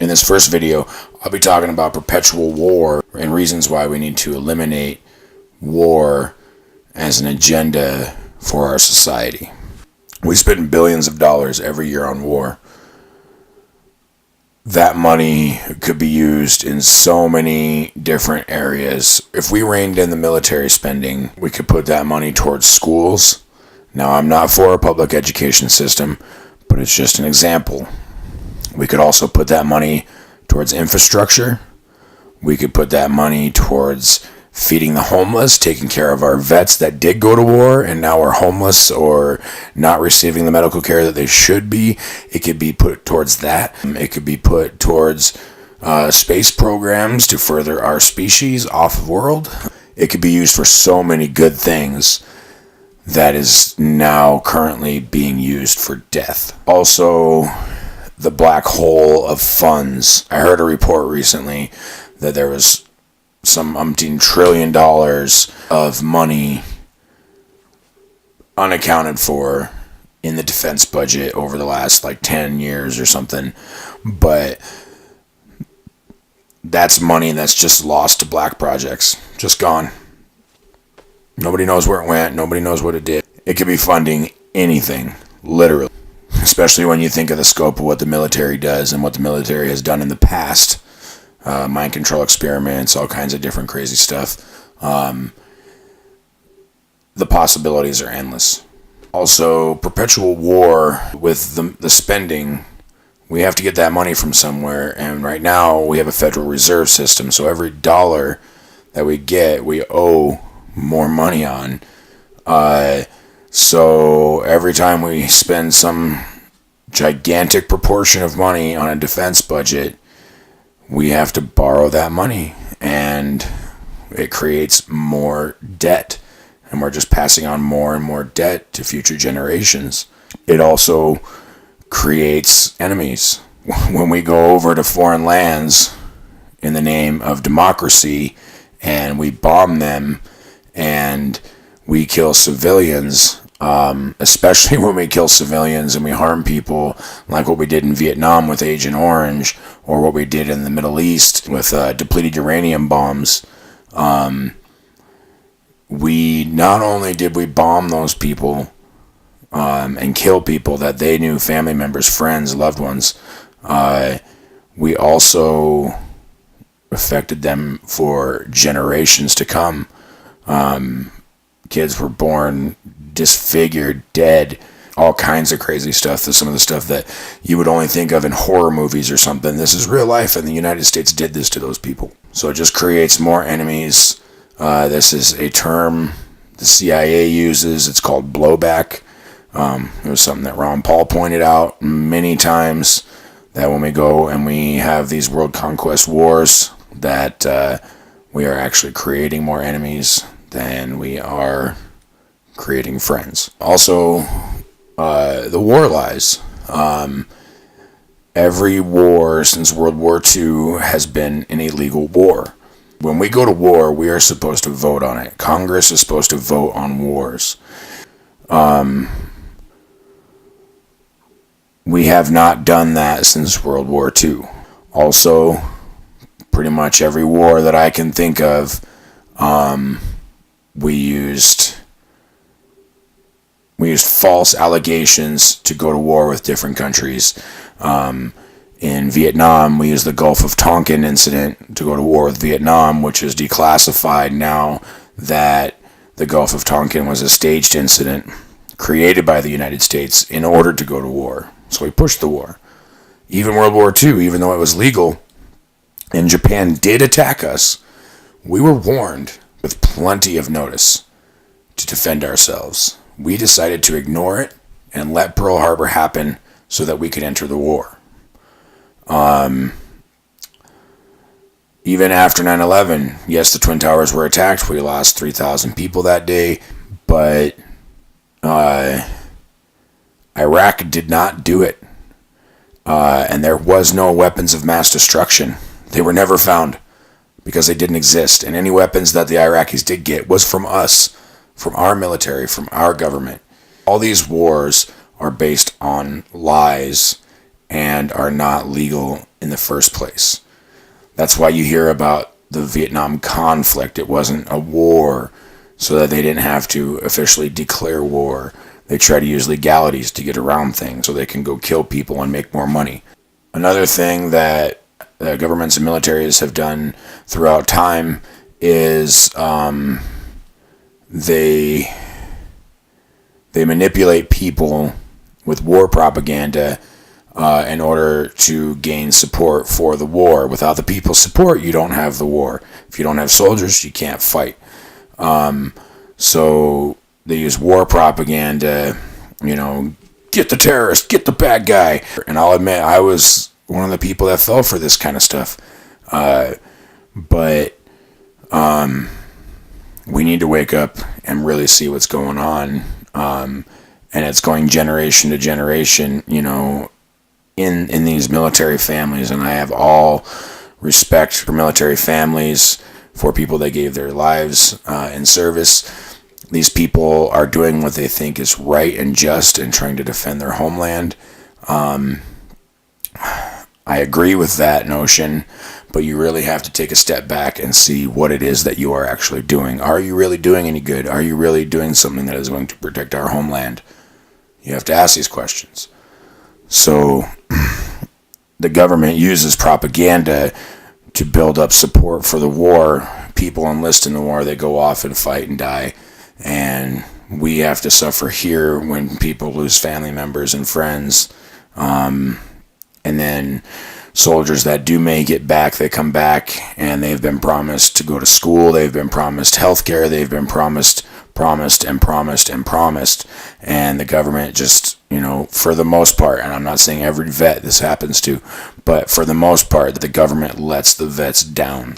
In this first video, I'll be talking about perpetual war and reasons why we need to eliminate war as an agenda for our society. We spend billions of dollars every year on war. That money could be used in so many different areas. If we reined in the military spending, we could put that money towards schools. Now, I'm not for a public education system, but it's just an example. We could also put that money towards infrastructure. We could put that money towards feeding the homeless, taking care of our vets that did go to war and now are homeless or not receiving the medical care that they should be. It could be put towards that. It could be put towards space programs to further our species off of world. It could be used for so many good things that is now currently being used for death. Also, the black hole of funds. I heard a report recently that there was some umpteen $1 trillion of money unaccounted for in the defense budget over the last 10 years or something. But that's money that's just lost to black projects. Just gone. Nobody knows where it went. Nobody knows what it did. It could be funding anything, literally. Especially when you think of the scope of what the military does and what the military has done in the past. Mind control experiments, all kinds of different crazy stuff. The possibilities are endless. Also, perpetual war with the spending. We have to get that money from somewhere. And right now, we have a Federal Reserve System. So every dollar that we get, we owe more money on. So every time we spend some gigantic proportion of money on a defense budget, we have to borrow that money, and it creates more debt, and we're just passing on more and more debt to future generations. It also creates enemies. When we go over to foreign lands in the name of democracy and we bomb them and we kill civilians, especially when we kill civilians and we harm people, like what we did in Vietnam with Agent Orange, or what we did in the Middle East with depleted uranium bombs. We not only did we bomb those people and kill people that they knew, family members, friends, loved ones, we also affected them for generations to come. Kids were born disfigured, dead, all kinds of crazy stuff. Some of the stuff that you would only think of in horror movies or something. This is real life, and the United States did this to those people. So it just creates more enemies. This is a term the CIA uses. It's called blowback. It was something that Ron Paul pointed out many times, that when we go and we have these world conquest wars, that we are actually creating more enemies than we are creating friends. Also, the war lies. Every war since World War II has been an illegal war. When we go to war, we are supposed to vote on it. Congress is supposed to vote on wars. We have not done that since World War II. Also, pretty much every war that I can think of, we used false allegations to go to war with different countries. In Vietnam, we used the Gulf of Tonkin incident to go to war with Vietnam, which is declassified now that the Gulf of Tonkin was a staged incident created by the United States in order to go to war. So we pushed the war. Even World War II, even though it was legal, and Japan did attack us, we were warned with plenty of notice to defend ourselves. We decided to ignore it and let Pearl Harbor happen so that we could enter the war. Even after 9/11, yes, the Twin Towers were attacked. We lost 3,000 people that day, but Iraq did not do it. And there was no weapons of mass destruction. They were never found because they didn't exist. And any weapons that the Iraqis did get was from us, from our military, from our government. All these wars are based on lies and are not legal in the first place. That's why you hear about the Vietnam conflict. It wasn't a war so that they didn't have to officially declare war. They try to use legalities to get around things so they can go kill people and make more money. Another thing that governments and militaries have done throughout time is they manipulate people with war propaganda in order to gain support for the war. Without the people's support, you don't have the war. If you don't have soldiers, you can't fight. So they use war propaganda, get the terrorist, get the bad guy. And I'll admit, I was one of the people that fell for this kind of stuff. But we need to wake up and really see what's going on. And it's going generation to generation, in these military families. And I have all respect for military families, for people that gave their lives in service. These people are doing what they think is right and just and trying to defend their homeland. I agree with that notion, but you really have to take a step back and see what it is that you are actually doing. Are you really doing any good? Are you really doing something that is going to protect our homeland? You have to ask these questions. So the government uses propaganda to build up support for the war. People enlist in the war, they go off and fight and die. And we have to suffer here when people lose family members and friends. And then soldiers that do make it back, they come back and they've been promised to go to school, they've been promised health care, they've been promised, and the government just, for the most part, and I'm not saying every vet this happens to, but for the most part, the government lets the vets down.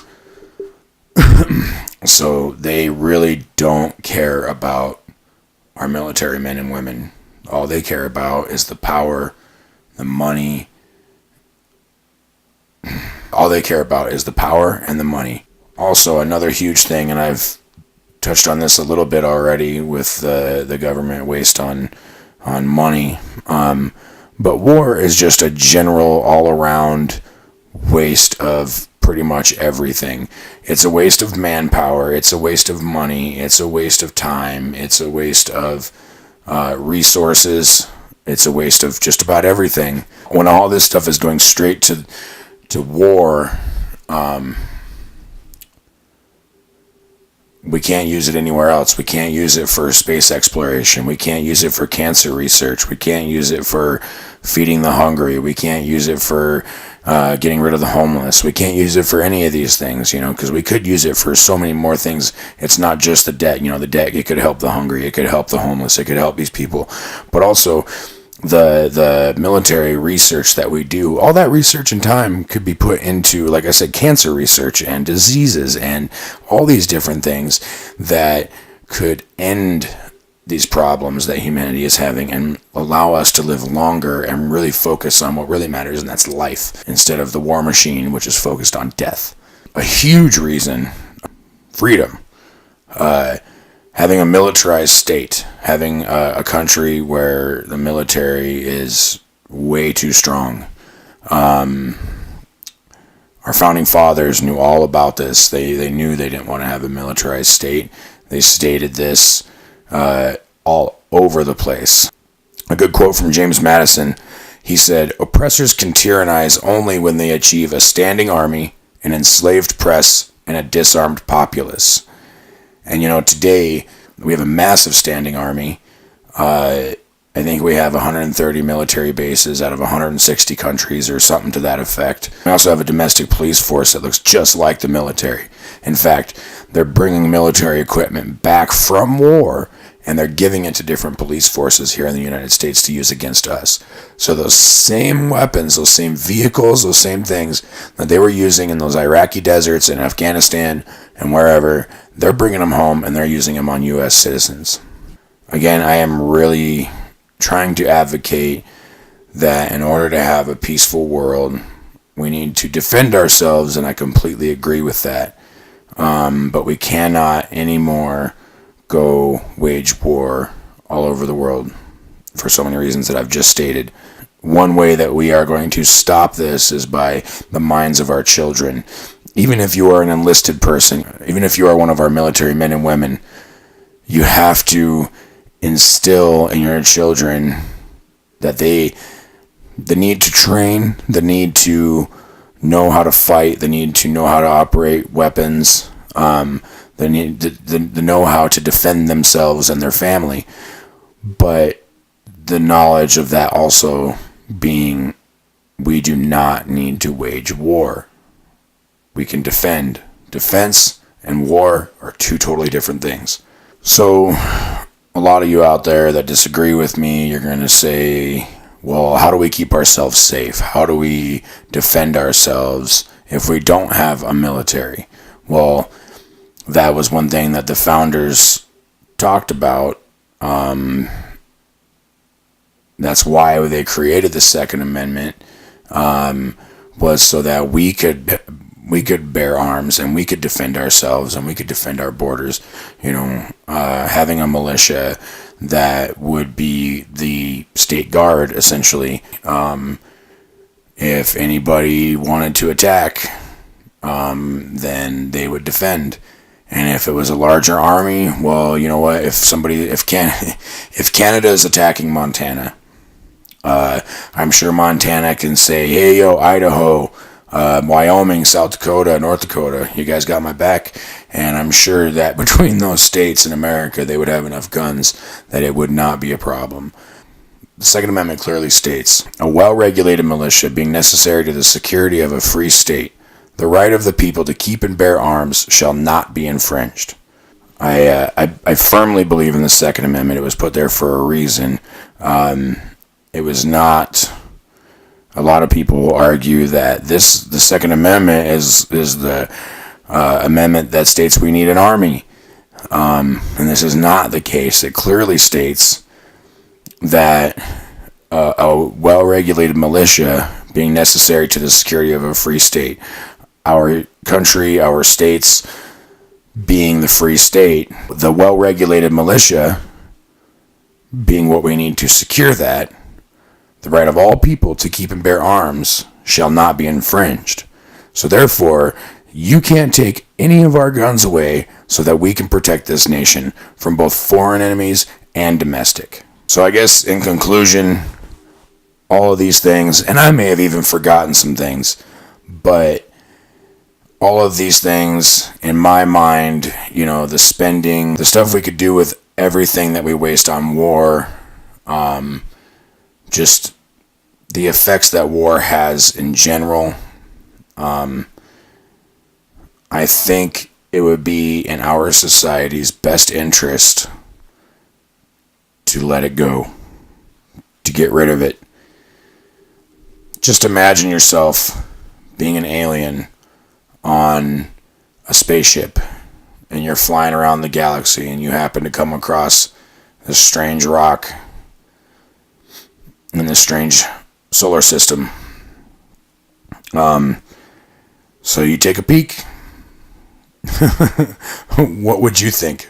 So they really don't care about our military men and women. All they care about is the power, the money. All they care about is the power and the money. Also, another huge thing, and I've touched on this a little bit already with the government waste on money. But war is just a general, all-around waste of pretty much everything. It's a waste of manpower. It's a waste of money. It's a waste of time. It's a waste of resources. It's a waste of just about everything. When all this stuff is going straight to war, we can't use it anywhere else. We can't use it for space exploration. We can't use it for cancer research. We can't use it for feeding the hungry. We can't use it for getting rid of the homeless. We can't use it for any of these things, because we could use it for so many more things. It's not just the debt. The debt, it could help the hungry. It could help the homeless. It could help these people. But also, the military research that we do, all that research and time could be put into, like I said, cancer research and diseases and all these different things that could end these problems that humanity is having and allow us to live longer and really focus on what really matters, and that's life, instead of the war machine, which is focused on death. A huge reason, freedom. Having a militarized state, having a country where the military is way too strong. Our founding fathers knew all about this. They knew they didn't want to have a militarized state. They stated this all over the place. A good quote from James Madison, he said, "Oppressors can tyrannize only when they achieve a standing army, an enslaved press, and a disarmed populace." And today we have a massive standing army. I think we have 130 military bases out of 160 countries or something to that effect. We also have a domestic police force that looks just like the military. In fact, they're bringing military equipment back from war and they're giving it to different police forces here in the United States to use against us. So those same weapons, those same vehicles, those same things that they were using in those Iraqi deserts and Afghanistan and wherever, they're bringing them home and they're using them on U.S. citizens. Again, I am really trying to advocate that in order to have a peaceful world, we need to defend ourselves, and I completely agree with that. But we cannot anymore go wage war all over the world for so many reasons that I've just stated. one way that we are going to stop this is by the minds of our children. Even if you are an enlisted person, even if you are one of our military men and women, you have to instill in your children that the need to train, the need to know how to fight, the need to know how to operate weapons, the need the know how to defend themselves and their family. But the knowledge of that also being, we do not need to wage war. We can defend. Defense and war are two totally different things. So, a lot of you out there that disagree with me, you're going to say, well, how do we keep ourselves safe? How do we defend ourselves if we don't have a military? Well, that was one thing that the founders talked about. That's why they created the Second Amendment, was so that we could bear arms and we could defend ourselves and we could defend our borders. Having a militia that would be the state guard, essentially. If anybody wanted to attack, then they would defend. And if it was a larger army, well, you know what? If Canada is attacking Montana, I'm sure Montana can say, hey, yo, Idaho, Wyoming, South Dakota, North Dakota, you guys got my back. And I'm sure that between those states in America, they would have enough guns that it would not be a problem. The Second Amendment clearly states, a well-regulated militia being necessary to the security of a free state, the right of the people to keep and bear arms shall not be infringed. I firmly believe in the Second Amendment. It was put there for a reason. It was not. A lot of people will argue that the Second Amendment is the amendment that states we need an army, and this is not the case. It clearly states that a well-regulated militia being necessary to the security of a free state. Our country, our states being the free state, the well-regulated militia being what we need to secure that, the right of all people to keep and bear arms shall not be infringed. So therefore, you can't take any of our guns away so that we can protect this nation from both foreign enemies and domestic. So I guess in conclusion, all of these things, and I may have even forgotten some things, but all of these things, in my mind, the spending, the stuff we could do with everything that we waste on war, just the effects that war has in general, I think it would be in our society's best interest to let it go, to get rid of it. Just imagine yourself being an alien on a spaceship and you're flying around the galaxy and you happen to come across this strange rock in this strange solar system. So you take a peek. What would you think?